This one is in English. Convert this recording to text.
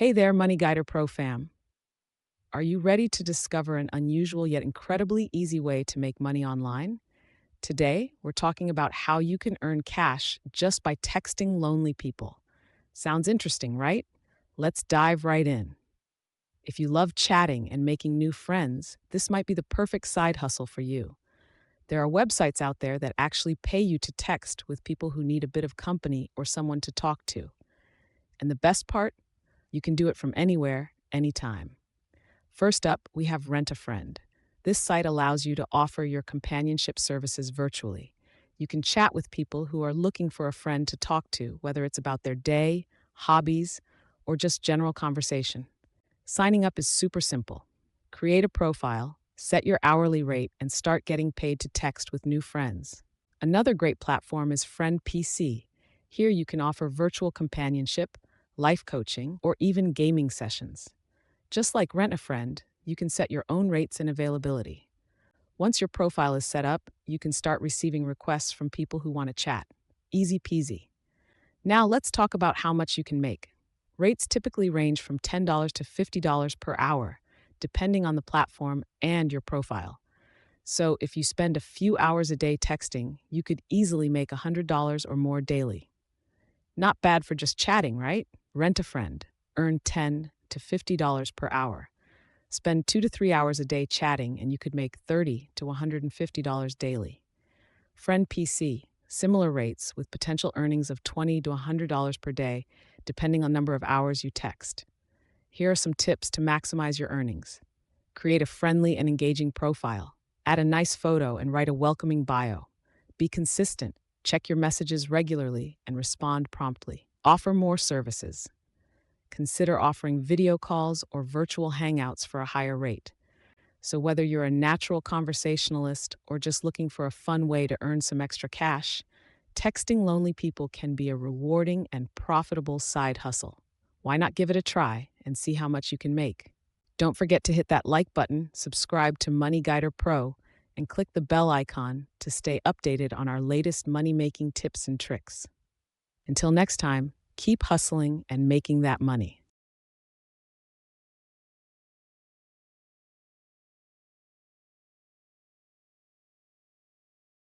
Hey there, Money Guider Pro fam. Are you ready to discover an unusual yet incredibly easy way to make money online? Today, we're talking about how you can earn cash just by texting lonely people. Sounds interesting, right? Let's dive right in. If you love chatting and making new friends, this might be the perfect side hustle for you. There are websites out there that actually pay you to text with people who need a bit of company or someone to talk to. And the best part? You can do it from anywhere, anytime. First up, we have Rent a Friend. This site allows you to offer your companionship services virtually. You can chat with people who are looking for a friend to talk to, whether it's about their day, hobbies, or just general conversation. Signing up is super simple. Create a profile, set your hourly rate, and start getting paid to text with new friends. Another great platform is Friend PC. Here you can offer virtual companionship, life coaching, or even gaming sessions. Just like Rent a Friend, you can set your own rates and availability. Once your profile is set up, you can start receiving requests from people who want to chat. Easy peasy. Now let's talk about how much you can make. Rates typically range from $10 to $50 per hour, depending on the platform and your profile. So if you spend a few hours a day texting, you could easily make $100 or more daily. Not bad for just chatting, right? Rent a Friend. Earn $10 to $50 per hour. Spend 2 to 3 hours a day chatting and you could make $30 to $150 daily. Friend PC. Similar rates with potential earnings of $20 to $100 per day, depending on number of hours you text. Here are some tips to maximize your earnings. Create a friendly and engaging profile. Add a nice photo and write a welcoming bio. Be consistent. Check your messages regularly and respond promptly. Offer more services. Consider offering video calls or virtual hangouts for a higher rate. So, whether you're a natural conversationalist or just looking for a fun way to earn some extra cash, texting lonely people can be a rewarding and profitable side hustle. Why not give it a try and see how much you can make? Don't forget to hit that like button, subscribe to Money Guider Pro, and click the bell icon to stay updated on our latest money making tips and tricks. Until next time, keep hustling and making that money.